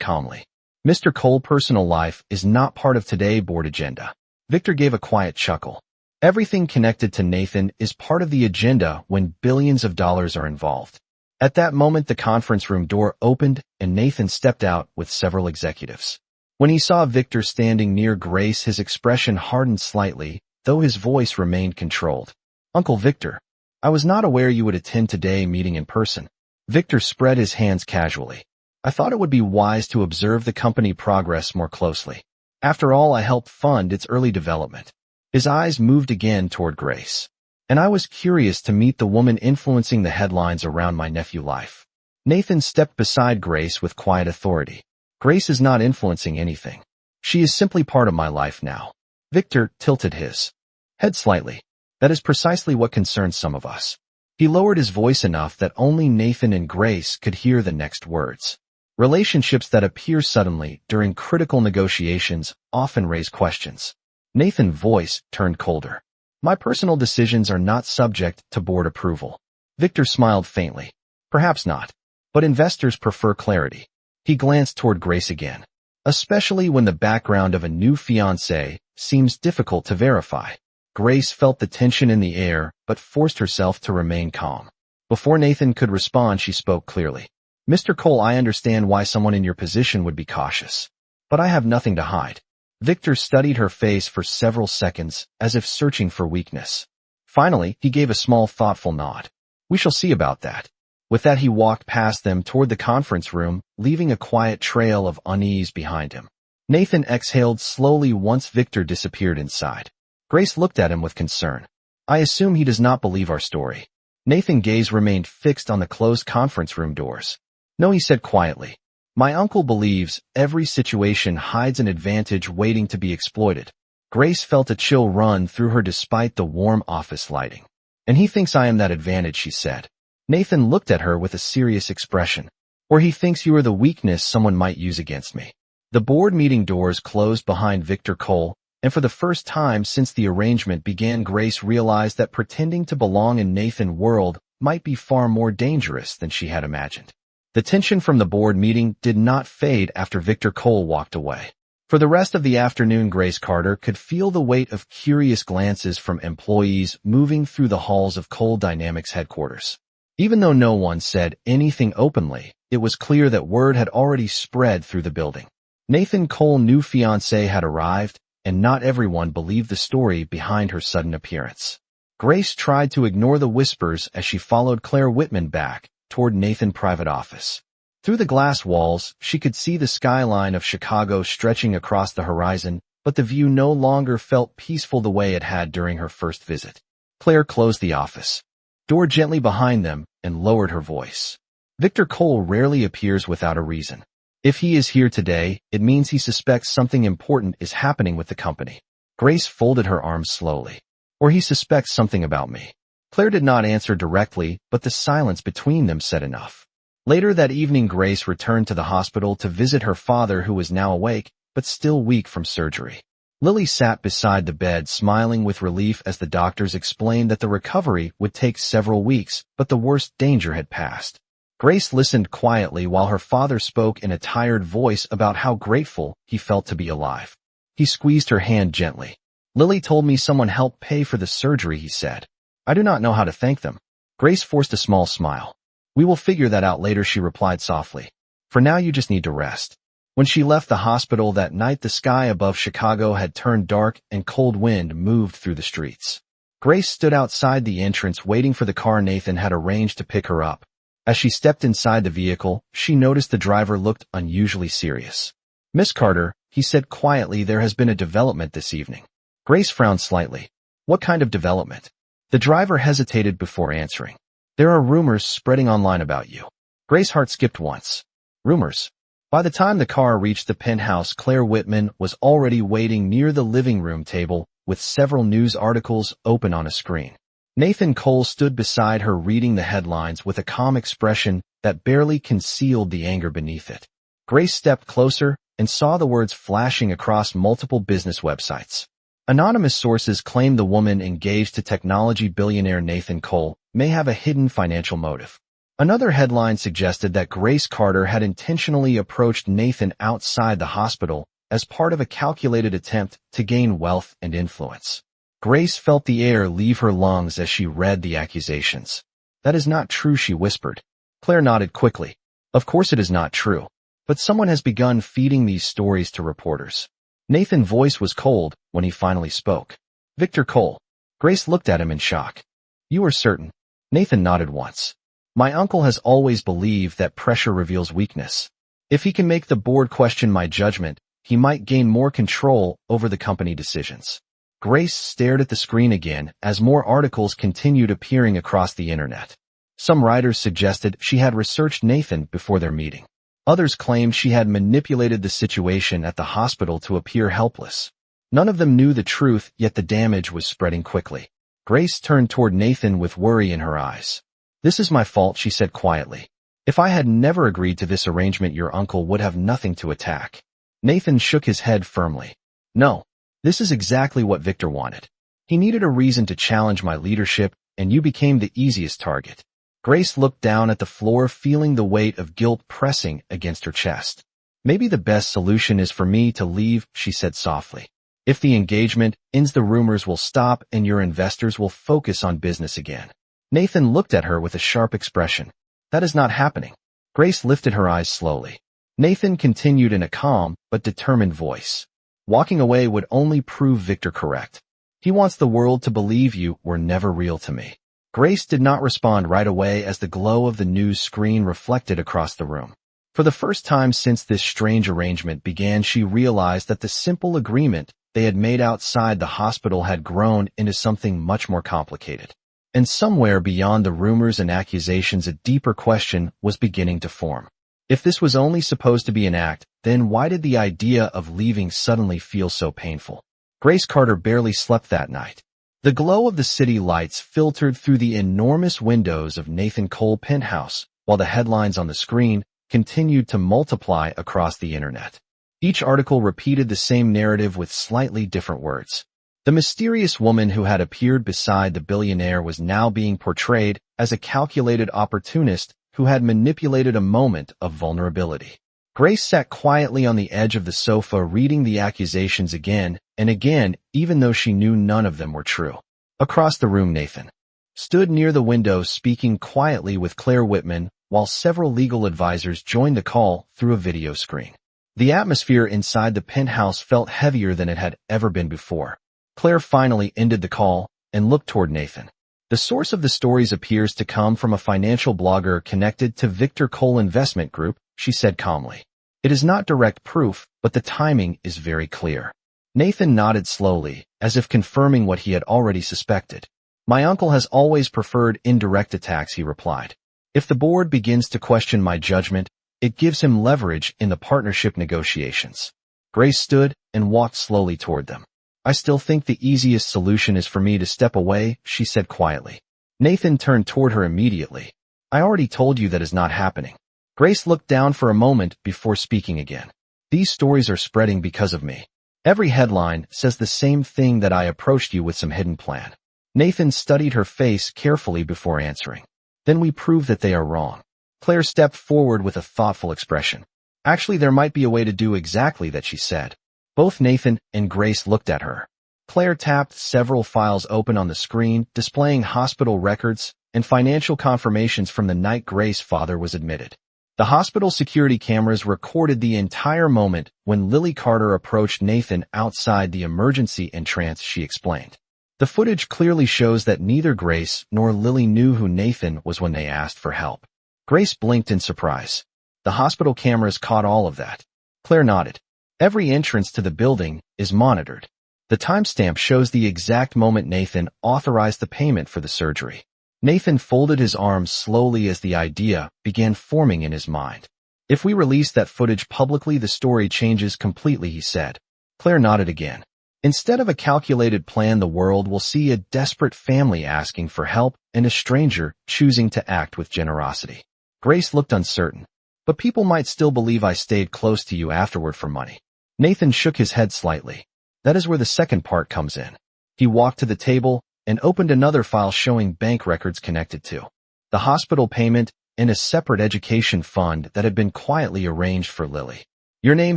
calmly. "Mr. Cole's personal life is not part of today's board agenda." Victor gave a quiet chuckle. "Everything connected to Nathan is part of the agenda when billions of dollars are involved." At that moment, the conference room door opened and Nathan stepped out with several executives. When he saw Victor standing near Grace, his expression hardened slightly, though his voice remained controlled. "Uncle Victor, I was not aware you would attend today's meeting in person." Victor spread his hands casually. "I thought it would be wise to observe the company progress more closely. After all, I helped fund its early development." His eyes moved again toward Grace. "And I was curious to meet the woman influencing the headlines around my nephew's life." Nathan stepped beside Grace with quiet authority. "Grace is not influencing anything. She is simply part of my life now." Victor tilted his head slightly. "That is precisely what concerns some of us." He lowered his voice enough that only Nathan and Grace could hear the next words. "Relationships that appear suddenly during critical negotiations often raise questions." Nathan's voice turned colder. "My personal decisions are not subject to board approval." Victor smiled faintly. "Perhaps not. But investors prefer clarity." He glanced toward Grace again. "Especially when the background of a new fiancé seems difficult to verify." Grace felt the tension in the air, but forced herself to remain calm. Before Nathan could respond, she spoke clearly. "Mr. Cole, I understand why someone in your position would be cautious. But I have nothing to hide." Victor studied her face for several seconds, as if searching for weakness. Finally, he gave a small, thoughtful nod. "We shall see about that." With that, he walked past them toward the conference room, leaving a quiet trail of unease behind him. Nathan exhaled slowly once Victor disappeared inside. Grace looked at him with concern. I assume he does not believe our story. Nathan's gaze remained fixed on the closed conference room doors. No, he said quietly. My uncle believes every situation hides an advantage waiting to be exploited. Grace felt a chill run through her despite the warm office lighting. And he thinks I am that advantage, she said. Nathan looked at her with a serious expression. Or he thinks you are the weakness someone might use against me. The board meeting doors closed behind Victor Cole, and for the first time since the arrangement began, Grace realized that pretending to belong in Nathan's world might be far more dangerous than she had imagined. The tension from the board meeting did not fade after Victor Cole walked away. For the rest of the afternoon, Grace Carter could feel the weight of curious glances from employees moving through the halls of Cole Dynamics headquarters. Even though no one said anything openly, it was clear that word had already spread through the building. Nathan Cole's new fiancée had arrived, and not everyone believed the story behind her sudden appearance. Grace tried to ignore the whispers as she followed Claire Whitman back toward Nathan's private office. Through the glass walls, she could see the skyline of Chicago stretching across the horizon, but the view no longer felt peaceful the way it had during her first visit. Claire closed the office door gently behind them and lowered her voice. Victor Cole rarely appears without a reason. If he is here today, it means he suspects something important is happening with the company. Grace folded her arms slowly. Or he suspects something about me. Claire did not answer directly, but the silence between them said enough. Later that evening, Grace returned to the hospital to visit her father, who was now awake, but still weak from surgery. Lily sat beside the bed, smiling with relief as the doctors explained that the recovery would take several weeks, but the worst danger had passed. Grace listened quietly while her father spoke in a tired voice about how grateful he felt to be alive. He squeezed her hand gently. Lily told me someone helped pay for the surgery, he said. I do not know how to thank them. Grace forced a small smile. We will figure that out later, she replied softly. For now, you just need to rest. When she left the hospital that night, the sky above Chicago had turned dark and cold wind moved through the streets. Grace stood outside the entrance waiting for the car Nathan had arranged to pick her up. As she stepped inside the vehicle, she noticed the driver looked unusually serious. Miss Carter, he said quietly, there has been a development this evening. Grace frowned slightly. What kind of development? The driver hesitated before answering. There are rumors spreading online about you. Grace's heart skipped once. Rumors? By the time the car reached the penthouse, Claire Whitman was already waiting near the living room table with several news articles open on a screen. Nathan Cole stood beside her, reading the headlines with a calm expression that barely concealed the anger beneath it. Grace stepped closer and saw the words flashing across multiple business websites. Anonymous sources claimed the woman engaged to technology billionaire Nathan Cole may have a hidden financial motive. Another headline suggested that Grace Carter had intentionally approached Nathan outside the hospital as part of a calculated attempt to gain wealth and influence. Grace felt the air leave her lungs as she read the accusations. That is not true, she whispered. Claire nodded quickly. Of course it is not true. But someone has begun feeding these stories to reporters. Nathan's voice was cold when he finally spoke. Victor Cole. Grace looked at him in shock. You are certain? Nathan nodded once. My uncle has always believed that pressure reveals weakness. If he can make the board question my judgment, he might gain more control over the company decisions. Grace stared at the screen again as more articles continued appearing across the internet. Some writers suggested she had researched Nathan before their meeting. Others claimed she had manipulated the situation at the hospital to appear helpless. None of them knew the truth, yet the damage was spreading quickly. Grace turned toward Nathan with worry in her eyes. This is my fault, she said quietly. If I had never agreed to this arrangement, your uncle would have nothing to attack. Nathan shook his head firmly. No, this is exactly what Victor wanted. He needed a reason to challenge my leadership, and you became the easiest target. Grace looked down at the floor, feeling the weight of guilt pressing against her chest. Maybe the best solution is for me to leave, she said softly. If the engagement ends, the rumors will stop and your investors will focus on business again. Nathan looked at her with a sharp expression. That is not happening. Grace lifted her eyes slowly. Nathan continued in a calm but determined voice. Walking away would only prove Victor correct. He wants the world to believe you were never real to me. Grace did not respond right away as the glow of the news screen reflected across the room. For the first time since this strange arrangement began, she realized that the simple agreement they had made outside the hospital had grown into something much more complicated. And somewhere beyond the rumors and accusations, a deeper question was beginning to form. If this was only supposed to be an act, then why did the idea of leaving suddenly feel so painful? Grace Carter barely slept that night. The glow of the city lights filtered through the enormous windows of Nathan Cole penthouse, while the headlines on the screen continued to multiply across the internet. Each article repeated the same narrative with slightly different words. The mysterious woman who had appeared beside the billionaire was now being portrayed as a calculated opportunist who had manipulated a moment of vulnerability. Grace sat quietly on the edge of the sofa reading the accusations again and again, even though she knew none of them were true. Across the room, Nathan stood near the window speaking quietly with Claire Whitman, while several legal advisors joined the call through a video screen. The atmosphere inside the penthouse felt heavier than it had ever been before. Claire finally ended the call and looked toward Nathan. The source of the stories appears to come from a financial blogger connected to Victor Cole Investment Group, she said calmly. It is not direct proof, but the timing is very clear. Nathan nodded slowly, as if confirming what he had already suspected. My uncle has always preferred indirect attacks, he replied. If the board begins to question my judgment, it gives him leverage in the partnership negotiations. Grace stood and walked slowly toward them. I still think the easiest solution is for me to step away, she said quietly. Nathan turned toward her immediately. I already told you that is not happening. Grace looked down for a moment before speaking again. These stories are spreading because of me. Every headline says the same thing, that I approached you with some hidden plan. Nathan studied her face carefully before answering. Then we prove that they are wrong. Claire stepped forward with a thoughtful expression. Actually, there might be a way to do exactly that, she said. Both Nathan and Grace looked at her. Claire tapped several files open on the screen, displaying hospital records and financial confirmations from the night Grace's father was admitted. The hospital security cameras recorded the entire moment when Lily Carter approached Nathan outside the emergency entrance, she explained. The footage clearly shows that neither Grace nor Lily knew who Nathan was when they asked for help. Grace blinked in surprise. The hospital cameras caught all of that. Claire nodded. Every entrance to the building is monitored. The timestamp shows the exact moment Nathan authorized the payment for the surgery. Nathan folded his arms slowly as the idea began forming in his mind. If we release that footage publicly, the story changes completely, he said. Claire nodded again. Instead of a calculated plan, the world will see a desperate family asking for help and a stranger choosing to act with generosity. Grace looked uncertain. But people might still believe I stayed close to you afterward for money. Nathan shook his head slightly. That is where the second part comes in. He walked to the table and opened another file showing bank records connected to the hospital payment and a separate education fund that had been quietly arranged for Lily. Your name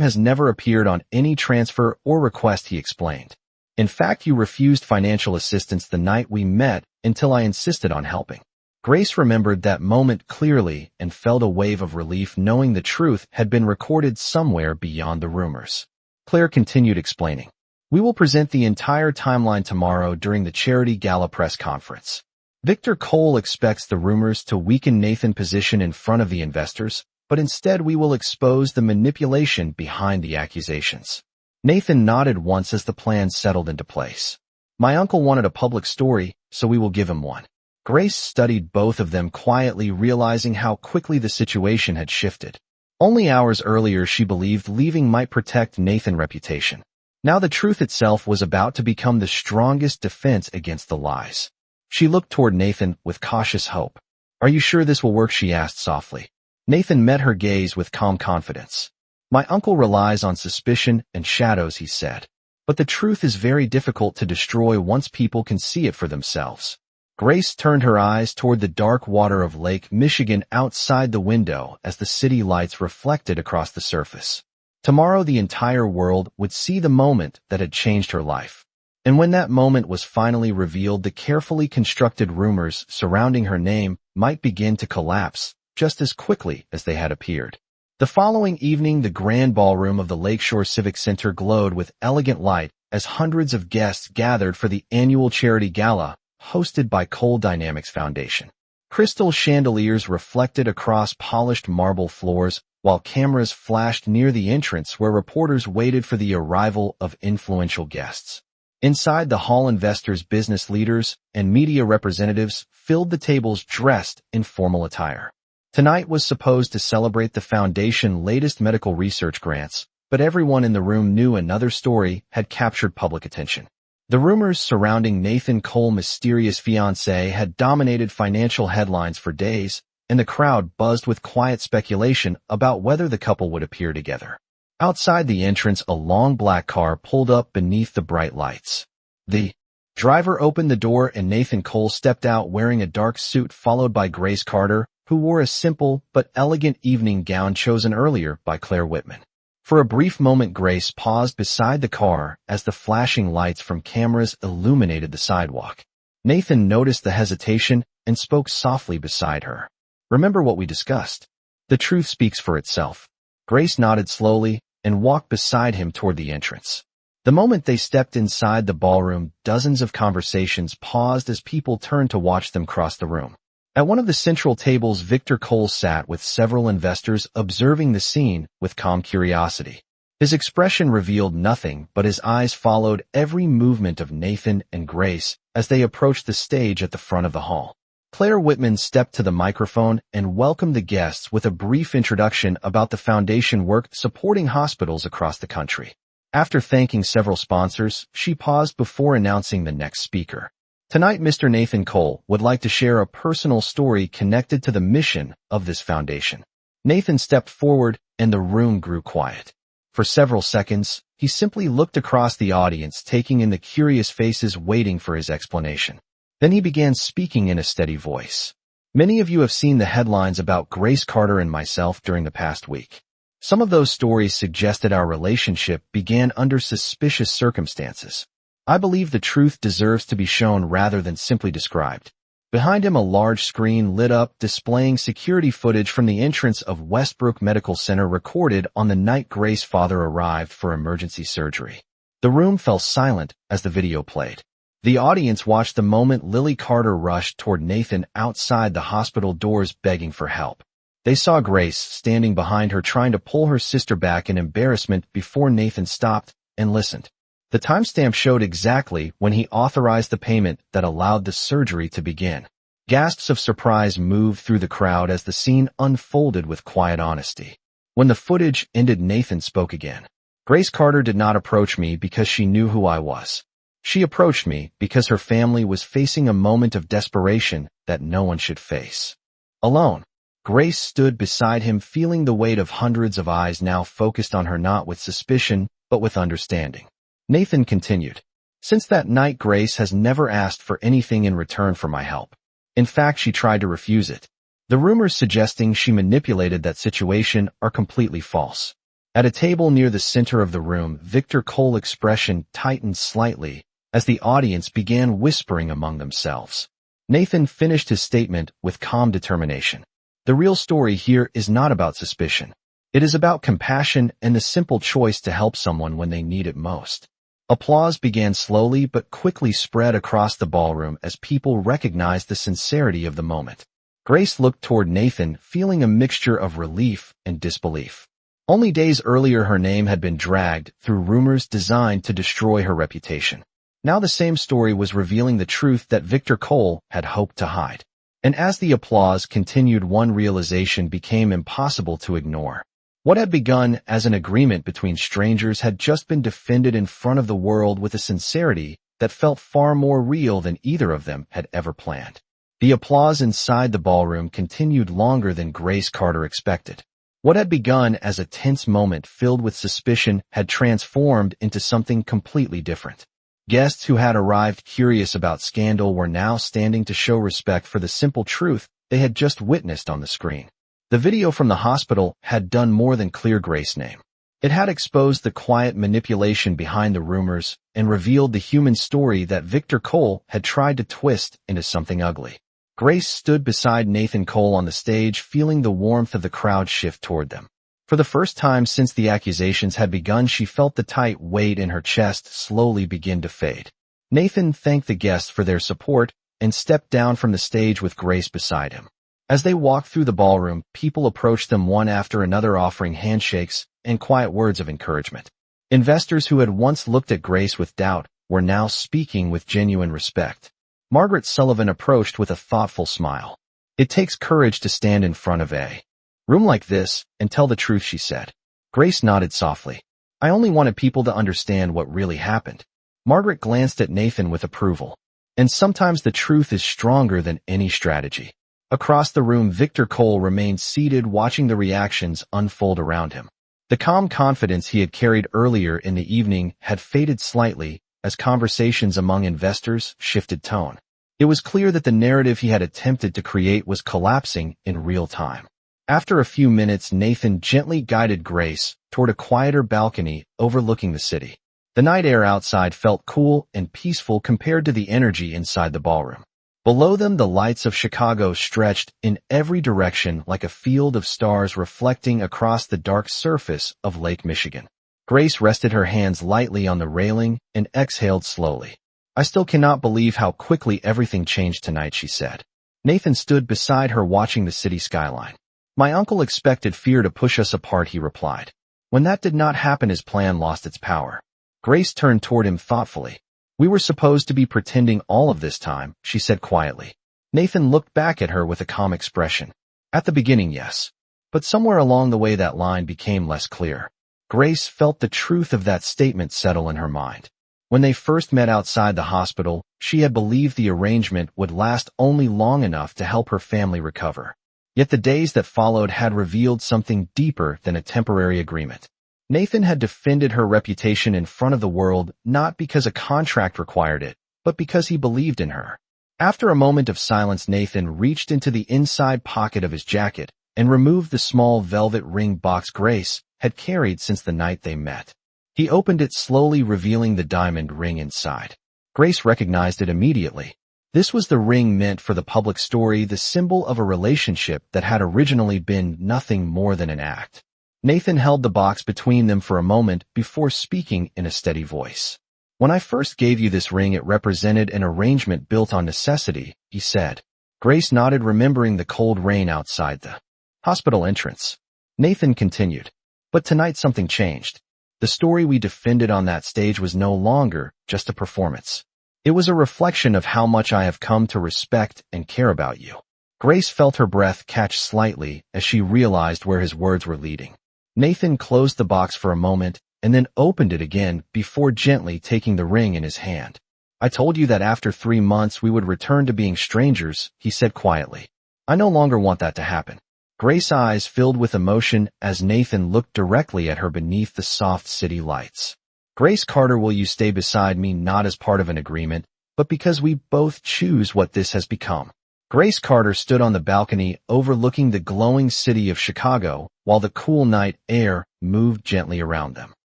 has never appeared on any transfer or request, he explained. In fact, you refused financial assistance the night we met until I insisted on helping. Grace remembered that moment clearly and felt a wave of relief knowing the truth had been recorded somewhere beyond the rumors. Claire continued explaining. We will present the entire timeline tomorrow during the charity gala press conference. Victor Cole expects the rumors to weaken Nathan's position in front of the investors, but instead we will expose the manipulation behind the accusations. Nathan nodded once as the plan settled into place. My uncle wanted a public story, so we will give him one. Grace studied both of them quietly, realizing how quickly the situation had shifted. Only hours earlier she believed leaving might protect Nathan's reputation. Now the truth itself was about to become the strongest defense against the lies. She looked toward Nathan with cautious hope. Are you sure this will work? She asked softly. Nathan met her gaze with calm confidence. My uncle relies on suspicion and shadows, he said. But the truth is very difficult to destroy once people can see it for themselves. Grace turned her eyes toward the dark water of Lake Michigan outside the window as the city lights reflected across the surface. Tomorrow the entire world would see the moment that had changed her life. And when that moment was finally revealed, the carefully constructed rumors surrounding her name might begin to collapse just as quickly as they had appeared. The following evening, the grand ballroom of the Lakeshore Civic Center glowed with elegant light as hundreds of guests gathered for the annual charity gala hosted by Cole Dynamics Foundation. Crystal chandeliers reflected across polished marble floors, while cameras flashed near the entrance where reporters waited for the arrival of influential guests. Inside the hall, investors, business leaders, and media representatives filled the tables dressed in formal attire. Tonight was supposed to celebrate the foundation's latest medical research grants, but everyone in the room knew another story had captured public attention. The rumors surrounding Nathan Cole's mysterious fiancée had dominated financial headlines for days, and the crowd buzzed with quiet speculation about whether the couple would appear together. Outside the entrance, a long black car pulled up beneath the bright lights. The driver opened the door and Nathan Cole stepped out wearing a dark suit, followed by Grace Carter, who wore a simple but elegant evening gown chosen earlier by Claire Whitman. For a brief moment, Grace paused beside the car as the flashing lights from cameras illuminated the sidewalk. Nathan noticed the hesitation and spoke softly beside her. "Remember what we discussed? The truth speaks for itself." Grace nodded slowly and walked beside him toward the entrance. The moment they stepped inside the ballroom, dozens of conversations paused as people turned to watch them cross the room. At one of the central tables, Victor Cole sat with several investors, observing the scene with calm curiosity. His expression revealed nothing, but his eyes followed every movement of Nathan and Grace as they approached the stage at the front of the hall. Claire Whitman stepped to the microphone and welcomed the guests with a brief introduction about the foundation work supporting hospitals across the country. After thanking several sponsors, she paused before announcing the next speaker. Tonight, Mr. Nathan Cole would like to share a personal story connected to the mission of this foundation. Nathan stepped forward and the room grew quiet. For several seconds, he simply looked across the audience, taking in the curious faces waiting for his explanation. Then he began speaking in a steady voice. "Many of you have seen the headlines about Grace Carter and myself during the past week. Some of those stories suggested our relationship began under suspicious circumstances. I believe the truth deserves to be shown rather than simply described." Behind him, a large screen lit up, displaying security footage from the entrance of Westbrook Medical Center recorded on the night Grace's father arrived for emergency surgery. The room fell silent as the video played. The audience watched the moment Lily Carter rushed toward Nathan outside the hospital doors, begging for help. They saw Grace standing behind her, trying to pull her sister back in embarrassment before Nathan stopped and listened. The timestamp showed exactly when he authorized the payment that allowed the surgery to begin. Gasps of surprise moved through the crowd as the scene unfolded with quiet honesty. When the footage ended, Nathan spoke again. "Grace Carter did not approach me because she knew who I was. She approached me because her family was facing a moment of desperation that no one should face. Alone." Grace stood beside him, feeling the weight of hundreds of eyes now focused on her, not with suspicion, but with understanding. Nathan continued, "Since that night, Grace has never asked for anything in return for my help. In fact, she tried to refuse it. The rumors suggesting she manipulated that situation are completely false." At a table near the center of the room, Victor Cole's expression tightened slightly as the audience began whispering among themselves. Nathan finished his statement with calm determination. "The real story here is not about suspicion. It is about compassion and the simple choice to help someone when they need it most." Applause began slowly but quickly spread across the ballroom as people recognized the sincerity of the moment. Grace looked toward Nathan, feeling a mixture of relief and disbelief. Only days earlier, her name had been dragged through rumors designed to destroy her reputation. Now the same story was revealing the truth that Victor Cole had hoped to hide. And as the applause continued, one realization became impossible to ignore. What had begun as an agreement between strangers had just been defended in front of the world with a sincerity that felt far more real than either of them had ever planned. The applause inside the ballroom continued longer than Grace Carter expected. What had begun as a tense moment filled with suspicion had transformed into something completely different. Guests who had arrived curious about scandal were now standing to show respect for the simple truth they had just witnessed on the screen. The video from the hospital had done more than clear Grace's name. It had exposed the quiet manipulation behind the rumors and revealed the human story that Victor Cole had tried to twist into something ugly. Grace stood beside Nathan Cole on the stage, feeling the warmth of the crowd shift toward them. For the first time since the accusations had begun, she felt the tight weight in her chest slowly begin to fade. Nathan thanked the guests for their support and stepped down from the stage with Grace beside him. As they walked through the ballroom, people approached them one after another offering handshakes and quiet words of encouragement. Investors who had once looked at Grace with doubt were now speaking with genuine respect. Margaret Sullivan approached with a thoughtful smile. "It takes courage to stand in front of a room like this and tell the truth," she said. Grace nodded softly. "I only wanted people to understand what really happened." Margaret glanced at Nathan with approval. "And sometimes the truth is stronger than any strategy." Across the room, Victor Cole remained seated, watching the reactions unfold around him. The calm confidence he had carried earlier in the evening had faded slightly as conversations among investors shifted tone. It was clear that the narrative he had attempted to create was collapsing in real time. After a few minutes, Nathan gently guided Grace toward a quieter balcony overlooking the city. The night air outside felt cool and peaceful compared to the energy inside the ballroom. Below them, the lights of Chicago stretched in every direction like a field of stars reflecting across the dark surface of Lake Michigan. Grace rested her hands lightly on the railing and exhaled slowly. "I still cannot believe how quickly everything changed tonight," she said. Nathan stood beside her, watching the city skyline. "My uncle expected fear to push us apart," he replied. "When that did not happen, his plan lost its power." Grace turned toward him thoughtfully. "We were supposed to be pretending all of this time," she said quietly. Nathan looked back at her with a calm expression. "At the beginning, yes. But somewhere along the way that line became less clear." Grace felt the truth of that statement settle in her mind. When they first met outside the hospital, she had believed the arrangement would last only long enough to help her family recover. Yet the days that followed had revealed something deeper than a temporary agreement. Nathan had defended her reputation in front of the world not because a contract required it, but because he believed in her. After a moment of silence, Nathan reached into the inside pocket of his jacket and removed the small velvet ring box Grace had carried since the night they met. He opened it slowly, revealing the diamond ring inside. Grace recognized it immediately. This was the ring meant for the public story, the symbol of a relationship that had originally been nothing more than an act. Nathan held the box between them for a moment before speaking in a steady voice. "When I first gave you this ring, it represented an arrangement built on necessity," he said. Grace nodded, remembering the cold rain outside the hospital entrance. Nathan continued. "But tonight something changed. The story we defended on that stage was no longer just a performance. It was a reflection of how much I have come to respect and care about you." Grace felt her breath catch slightly as she realized where his words were leading. Nathan closed the box for a moment and then opened it again before gently taking the ring in his hand. "I told you that after 3 months we would return to being strangers," he said quietly. "I no longer want that to happen." Grace's eyes filled with emotion as Nathan looked directly at her beneath the soft city lights. "Grace Carter, will you stay beside me not as part of an agreement, but because we both choose what this has become?" Grace Carter stood on the balcony overlooking the glowing city of Chicago while the cool night air moved gently around them.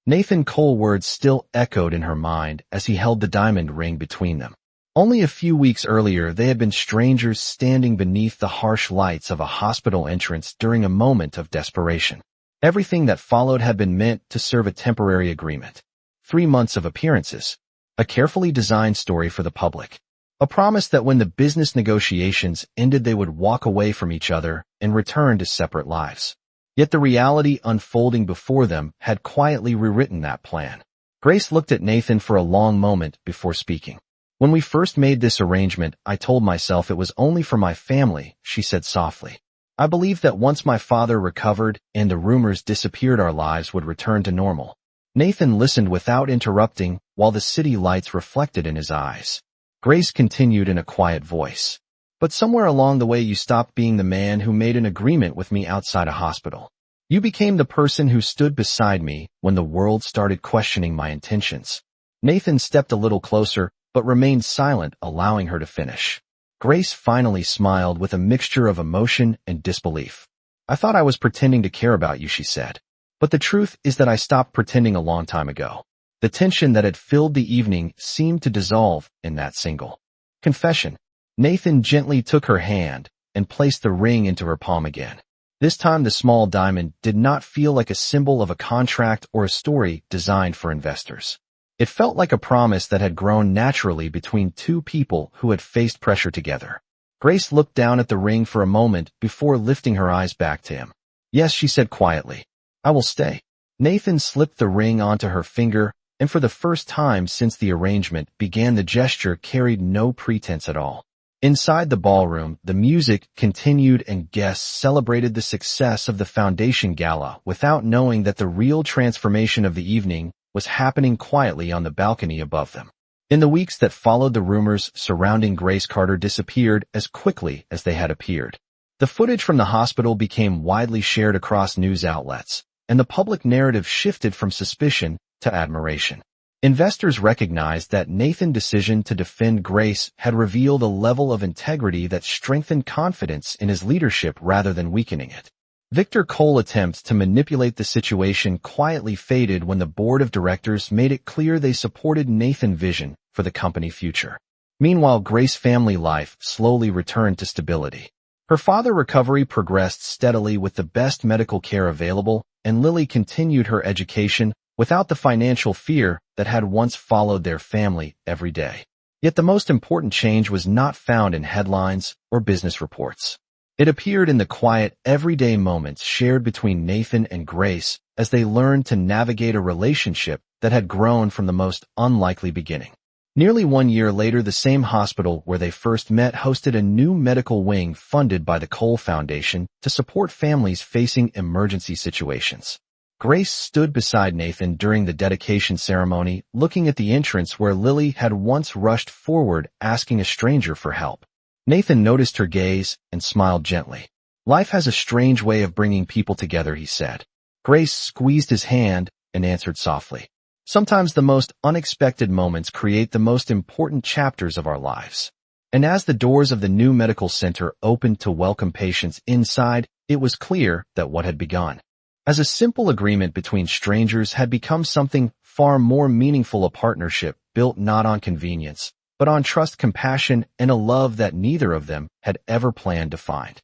Nathan Cole's words still echoed in her mind as he held the diamond ring between them. Only a few weeks earlier, they had been strangers standing beneath the harsh lights of a hospital entrance during a moment of desperation. Everything that followed had been meant to serve a temporary agreement. 3 months of appearances. A carefully designed story for the public. A promise that when the business negotiations ended, they would walk away from each other and return to separate lives. Yet the reality unfolding before them had quietly rewritten that plan. Grace looked at Nathan for a long moment before speaking. "When we first made this arrangement, I told myself it was only for my family," she said softly. "I believed that once my father recovered and the rumors disappeared, our lives would return to normal." Nathan listened without interrupting while the city lights reflected in his eyes. Grace continued in a quiet voice. "But somewhere along the way you stopped being the man who made an agreement with me outside a hospital. You became the person who stood beside me when the world started questioning my intentions." Nathan stepped a little closer, but remained silent, allowing her to finish. Grace finally smiled with a mixture of emotion and disbelief. "I thought I was pretending to care about you," she said. "But the truth is that I stopped pretending a long time ago." The tension that had filled the evening seemed to dissolve in that single confession. Nathan gently took her hand and placed the ring into her palm again. This time the small diamond did not feel like a symbol of a contract or a story designed for investors. It felt like a promise that had grown naturally between two people who had faced pressure together. Grace looked down at the ring for a moment before lifting her eyes back to him. Yes, she said quietly. I will stay. Nathan slipped the ring onto her finger, and for the first time since the arrangement began, the gesture carried no pretense at all. Inside the ballroom, the music continued and guests celebrated the success of the foundation gala without knowing that the real transformation of the evening was happening quietly on the balcony above them. In the weeks that followed, the rumors surrounding Grace Carter disappeared as quickly as they had appeared. The footage from the hospital became widely shared across news outlets, and the public narrative shifted from suspicion to admiration. Investors recognized that Nathan's decision to defend Grace had revealed a level of integrity that strengthened confidence in his leadership rather than weakening it. Victor Cole's attempts to manipulate the situation quietly faded when the board of directors made it clear they supported Nathan's vision for the company future. Meanwhile, Grace's family life slowly returned to stability. Her father's recovery progressed steadily with the best medical care available, and Lily continued her education without the financial fear that had once followed their family every day. Yet the most important change was not found in headlines or business reports. It appeared in the quiet, everyday moments shared between Nathan and Grace as they learned to navigate a relationship that had grown from the most unlikely beginning. Nearly 1 year later, the same hospital where they first met hosted a new medical wing funded by the Cole Foundation to support families facing emergency situations. Grace stood beside Nathan during the dedication ceremony, looking at the entrance where Lily had once rushed forward asking a stranger for help. Nathan noticed her gaze and smiled gently. Life has a strange way of bringing people together, he said. Grace squeezed his hand and answered softly. Sometimes the most unexpected moments create the most important chapters of our lives. And as the doors of the new medical center opened to welcome patients inside, it was clear that what had begun as a simple agreement between strangers had become something far more meaningful, a partnership built not on convenience, but on trust, compassion, and a love that neither of them had ever planned to find.